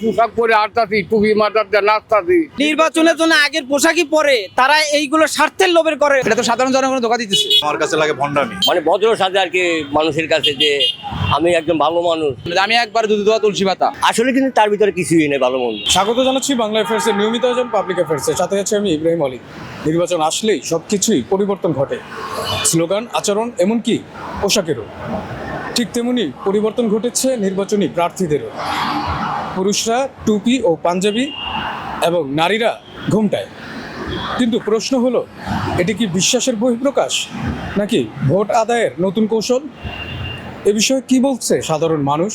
পোশাক পরে আটতাছি, টুপি মাথাতে নাচতাছি। নির্বাচনের জন্য আগের পোশাকই পরে তারা এইগুলো স্বার্থের লোভের করে। এটা তো সাধারণ জনগণ ধোকা দিতেছে। আমার কাছে লাগে ভণ্ডামি। মানে ভদ্র সাজে আর কি মানুষের কাছে যে আমি একজন ভালো মানুষ, আমি একবার দুধ দোয়া তুলসী পাতা। আসলে কিন্তু তার ভিতরে কিছুই নেই ভালো মন্দ। স্বাগত জানাচ্ছি বাংলা অ্যাফেয়ার্সের নিয়মিত আয়োজন পাবলিক অ্যাফেয়ার্সের সাথে আছি আমি ইব্রাহিম আলী। নির্বাচন আসলেই সবকিছুই পরিবর্তন ঘটে, স্লোগান, আচরণ, এমনকি পোশাকেরও। ঠিক তেমনি পরিবর্তন ঘটেছে নির্বাচনী প্রার্থীদেরও। পুরুষরা টুপি ও পাঞ্জাবি এবং নারীরা ঘোমটায়। কিন্তু প্রশ্ন হলো, এটি কি বিশ্বাসের বহিঃপ্রকাশ নাকি ভোট আদায়ের নতুন কৌশল? এ বিষয়ে কি বলছে সাধারণ মানুষ?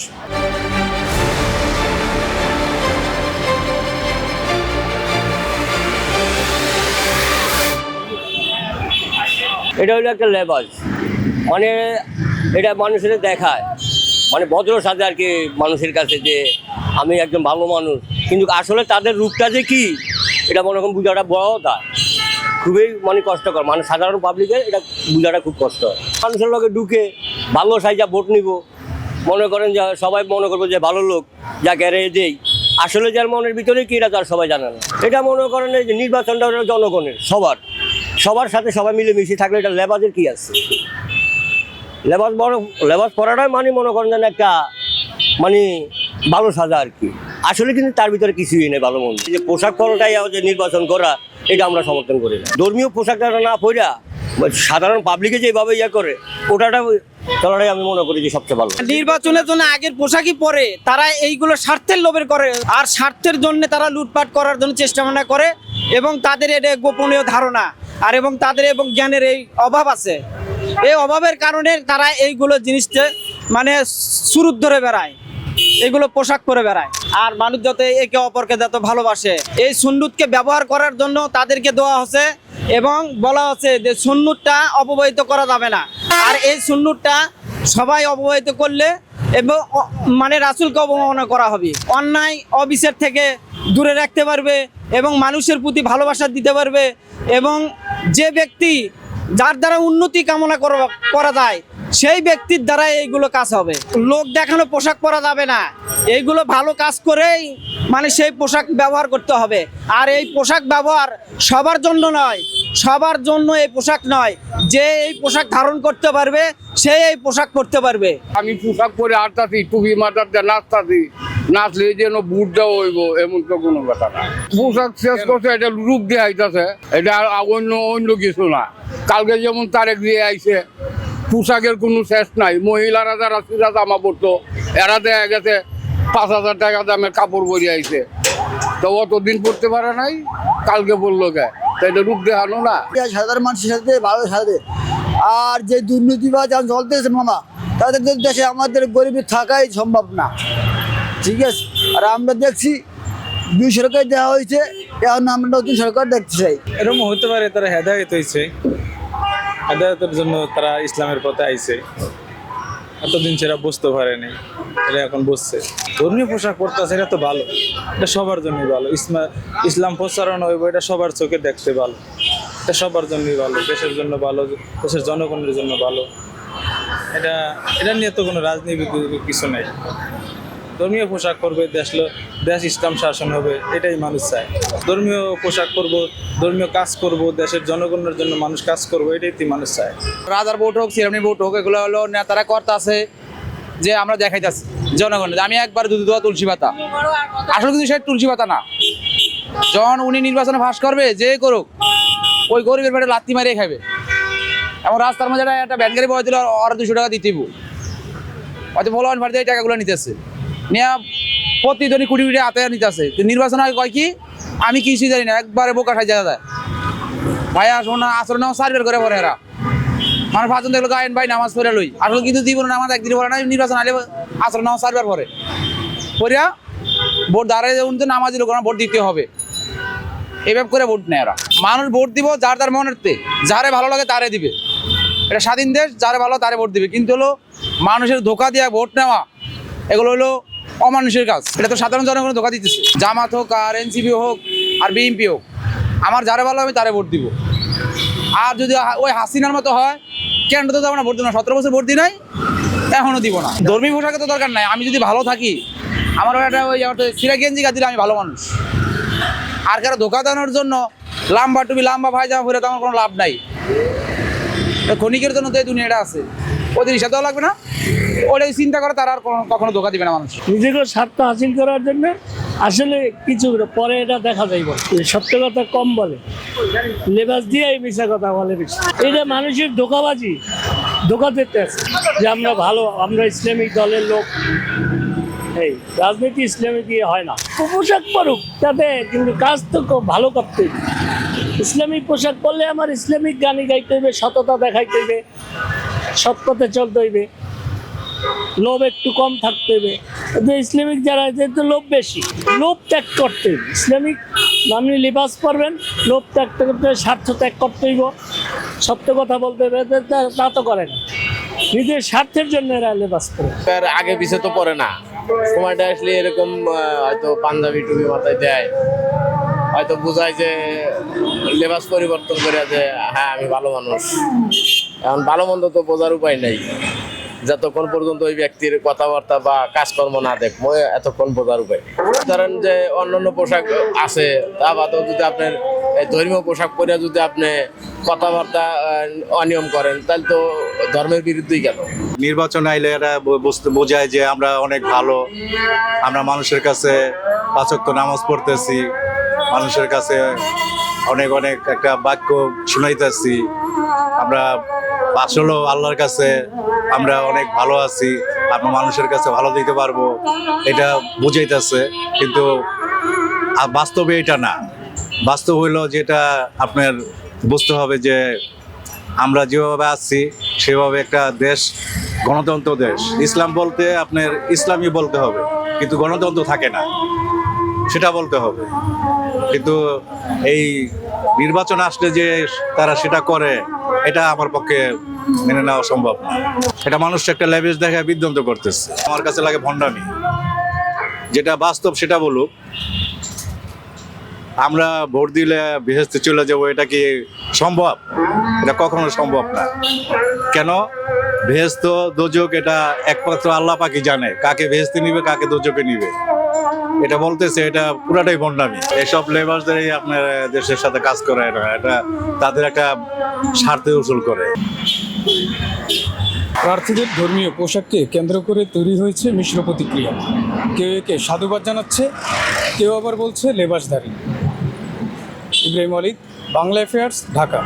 এটা হলো একটা লেবাস, মানে এটা মানুষের দেখায়, মানে ভদ্র সাজে আর কি মানুষের কাছে যে আমি একজন ভালো মানুষ, কিন্তু আসলে তাদের রূপটা যে কি এটা মনে করেন বোঝাটা বড় কথা খুবই মানে কষ্টকর। মানে সাধারণ পাবলিকের এটা বোঝাটা খুব কষ্ট হয়। মানুষের লোকে ঢুকে ভালো সাইজা ভোট নিব, মনে করেন যে সবাই মনে করবো যে ভালো লোক যা গেড়ে দেই, আসলে যার মনের ভিতরে কি এটা তো আর সবাই জানে না। এটা মনে করেন যে নির্বাচনটা জনগণের, সবার সাথে সবাই মিলেমিশে থাকলে এটা লেবাজের কি আছে? লেবাস পরাটাই মানে মনে করেন যেন একটা মানে ভালো সাজা আর কি, আসলে কিন্তু তার ভিতরে কিছুই নেই ভালো মন্দ। যে পোশাক পরাটাই যে নির্বাচন করা, এটা আমরা সমর্থন করি না। ধর্মীয় পোশাকটা না পরা সাধারণ পাবলিকে যেভাবে করে ওটাটা চলাটাই আমি মনে করি যে সবচেয়ে ভালো। নির্বাচনের জন্য আগের পোশাকই পরে তারা এইগুলো স্বার্থের লোভের করে, আর স্বার্থের জন্য তারা লুটপাট করার জন্য চেষ্টা ভাবনা করে, এবং তাদের এটা গোপনীয় ধারণা আর এবং তাদের এবং জ্ঞানের এই অভাব আছে। এই অভাবের কারণে তারা এইগুলো জিনিসটা মানে সুরুত ধরে বেড়ায়, এগুলো পোশাক পরে বেড়ায়। আর মানুষ যাতে একে অপরকে যত ভালোবাসে, এই সুন্নুতকে ব্যবহার করার জন্য তাদেরকে দেওয়া হচ্ছে এবং বলা হচ্ছে যে সুন্নুতটা অপব্যবহৃত করা যাবে না। আর এই সুন্নুতটা সবাই অপব্যবহৃত করলে এবং মানে রাসূলকে অবমাননা করা হবে, অন্যায় অবিচার থেকে দূরে রাখতে পারবে এবং মানুষের প্রতি ভালোবাসা দিতে পারবে। এবং যে ব্যক্তি যার দ্বারা উন্নতি কামনা করা যায় সেই ব্যক্তির দ্বারা এইগুলো কাজ হবে। লোক দেখানো পোশাক পরা যাবে না, এইগুলো ভালো কাজ করেই মানে সেই পোশাক ব্যবহার করতে হবে। আর এই পোশাক ব্যবহার সবার জন্য নয়, সবার জন্য এই পোশাক নয়। যে এই পোশাক ধারণ করতে পারবে সে এই পোশাক পরতে পারবে। আমি পোশাক পরে আটতাছি, টুপি মাথাতে নাচতাছি, নাচলে যেন বুট দেওয়া হইব এমন তো কোনো কথা না। পোশাক শেষ করছে, এটা রূপ দিয়ে আইতাছে, এটা অন্য কিছু না। কালকে যেমন তারেক দিয়ে আইছে, পোশাকের কোনো শেষ নাই। মহিলারা যারা সিরা জামা পরতো এরা দেখা গেছে 5,000 টাকা দামের কাপড় পরে আইছে, তো অতদিন পরতে পারে নাই, কালকে বললো কে, তো এটা রূপ দেখানো না। সাধারণ মানুষের সাথে ভালো সাথে, আর যে দুর্নীতিবাজ যখন চলতেছে মামা, তাদের দেশে আমাদের গরিবের থাকাই সম্ভব না, ঠিক আছে? আর আমরা দেখছি 2 সরকার দেওয়া হয়েছে, এখন আমরা নতুন সরকার দেখতে চাই। এরকম হতে পারে তারা হেদায়েত হয়েছে, হেদায়েতের জন্য তারা ইসলামের পথে আইছে, এতদিন সেটা বুঝতে পারেনি, এটা এখন বুঝছে। ধর্মীয় পোশাক পরতেছে, এটা তো ভালো, এটা সবার জন্যই ভালো। ইসলাম প্রচারণ হইব, এটা সবার চোখে দেখতে ভালো, এটা সবার জন্যই ভালো, দেশের জন্য ভালো, দেশের জনগণের জন্য ভালো। এটা নিয়ে তো কোনো রাজনীতি কিছু নেই। ধর্মীয় পোশাক পরবে, দেশ ইসলাম শাসন হবে, এটাই মানুষ চায়। ধর্মীয় পোশাক পরবো, ধর্মীয় কাজ করব, দেশের জনগণের জন্য মানুষ কাজ করবো, এটাই তো মানুষ চায়। রাজার ভোট হোক, চেয়ারম্যান ভোট হোক, এগুলো হলো নেতারা করতেছে যে আমরা দেখাইতেছি জনগণের আমি একবার দুধ দোয়া তুলসী পাতা। আসলে কিন্তু সেটা তুলসী পাতা না। যখন উনি নির্বাচনে ফাঁস করবে, যে করুক, ওই গরিবের পেটে লাত্তি মারিয়ে খাবে। এবং রাস্তার মধ্যে একটা ভ্যান গাড়ি বয় দিল, আর 200 টাকা দিতেইব, হয়তো ফলোয়ান ফার্দে এই টাকাগুলো নিতেছে, নিয়ে প্রতিদিনই কোটি কোটি হাতে নিতেছে। নির্বাচন আগে কয় কি আমি কিছুই জানি না, একবারে বোকা সাজা যায় ভাইয়া শোনা আচরণ সার্ভে করে পরে এরা মানে 5 জন দেখলো গায়েন ভাই নামাজ পড়ে লই, আসলে কিন্তু জীবনে নামাজ একদিন পড়ে না, নির্বাচন আলে আচরণ সার্ভে পরে পড়িয়া ভোট দাঁড়ায় উনি নামাজ দিল, ভোট দিতে হবে, এভাবে করে ভোট নেয় এরা। মানুষ ভোট দিব যার যার মনের তে, যারে ভালো লাগে তারে দিবে, এটা স্বাধীন দেশ, যারে ভালো তারে ভোট দিবে। কিন্তু হলো মানুষের ধোকা দিয়ে ভোট নেওয়া, এগুলো হলো অমানুষের কাজ। এটা তো সাধারণ জনগণের ধোকা দিতেছে। জামাত হোক আর এনসিপি হোক আর বিএনপি হোক, আমার যারে ভালো আমি তারে ভোট দিব। আর যদি ওই হাসিনার মতো হয়, কেন তো আমরা ভোট দিব না? 17 বছর ভোট দিই নাই, এখনো দিব না। ধর্মীয় পোশাকে তো দরকার নাই। আমি যদি ভালো থাকি, আমার একটা ওই আমার তো সিরা গেঞ্জি দিলে আমি ভালো মানুষ। আর কারো ধোকা দেওয়ার জন্য লম্বা টুপি লম্বা পায়জামা পরে তো আমার কোনো লাভ নাই। ক্ষণিকের জন্য তো এই দুনিয়াটা আছে, ওদের হিসাব দেওয়া লাগবে না, ওটাই চিন্তা করে তারা আর কখনো ধোকা দিবে না মানুষ। নিজেকে স্বার্থ হাসিল করার জন্য আসলে কিছু পরে এটা দেখা যাইব, সত্য কথা কম বলে, লেবাস দিয়ে মিশা কথা বলে বেশি। এটা মানুষের ধোকাবাজি, ধোকা দিতে আছে যে আমরা ভালো, আমরা ইসলামিক দলের লোক। এই রাজনীতি ইসলামিক দিয়ে হয় না। পোশাক পরুক তাতে, কিন্তু কাজ তো ভালো করতে হবে। ইসলামিক পোশাক পরলে আমার ইসলামিক গানই গাইতে হইবে, সততা দেখাইতে হইবে, সৎ পথে চলতে হইবে, লোভ একটু কম থাকতে হবে। ইসলামিক যারা যেহেতু লোভ বেশি, লোভ ত্যাগ করতে হবে। ইসলামিক আপনি লিবাস পরবেন, লোভ ত্যাগ করতে হবে, স্বার্থ ত্যাগ করতে হইব, সত্য কথা বলতে হবে। তা তো করে না, নিজের স্বার্থের জন্য এরা লেবাস পরে। আগে পিছে তো পরে না, সময়টা আসলে এরকম হয়তো পাঞ্জাবি টুপি মাথায় দেয়, হয়তো বোঝায় যে লেবাস পরিবর্তন করে যে হ্যাঁ আমি ভালো মানুষ। এখন ভালো মন্দ তো বোঝার উপায় নেই, যতক্ষণ পর্যন্ত ওই ব্যক্তির কথাবার্তা বা কাজকর্ম না দেখবো এতক্ষণ বোঝার উপায়। ধরেন যে অন্যান্য পোশাক আছে, তা বাদেও যদি আপনার ধর্মীয় পোশাক পরে যদি আপনি কথাবার্তা অনিয়ম করেন তাহলে তো ধর্মের বিরুদ্ধেই গেল। নির্বাচন আইলে এরা বোঝায় যে আমরা অনেক ভালো, আমরা মানুষের কাছে 5 ওয়াক্ত নামাজ পড়তেছি, মানুষের কাছে অনেক অনেক একটা বাক্য শুনাইতেছি, আমরা আসলেও আল্লাহর কাছে আমরা অনেক ভালো আছি, আমরা মানুষের কাছে ভালো দিতে পারবো, এটা বুঝাইতেছে। কিন্তু বাস্তবে এটা না। বাস্তব হইলো যেটা আপনার বুঝতে হবে যে আমরা যেভাবে আছি সেভাবে একটা দেশ, গণতন্ত্র দেশ। ইসলাম বলতে আপনার ইসলামই বলতে হবে, কিন্তু গণতন্ত্র থাকে না, সেটা বলতে হবে। কিন্তু এই নির্বাচন আসলে যে তারা সেটা করে, এটা আমার পক্ষে মেনে নেওয়া সম্ভব না। এটা মানুষ একটা লেভেজ দেখায় বিভ্রান্ত করতেছে, আমার কাছে লাগে ভণ্ডামি। যেটা বাস্তব সেটা বলুক। আমরা ভোট দিলে বেহেশতে চলে যাবো, এটা কি সম্ভব? এটা কখনো সম্ভব না। কেন? বেহেশত দোজক এটা একমাত্র আল্লাহ পাকই জানে, কাকে বেহেশতে নিবে কাকে দোজকে নিবে। এটা বলতেছে, এটা পুরাটাই ভণ্ডামি। এসব লেবাসদেরই আপনার দেশের সাথে কাজ করে না, এটা তাদের একটা স্বার্থে উসুল করে। প্রার্থীদের ধর্মীয় পোশাককে কেন্দ্র করে তৈরি হয়েছে মিশ্র প্রতিক্রিয়া। কেউ একে সাধুবাদ জানাচ্ছে, কেউ আবার বলছে লেবাসধারী। ইব্রাহিম আলিদ, বাংলা অ্যাফেয়ার্স, ঢাকা।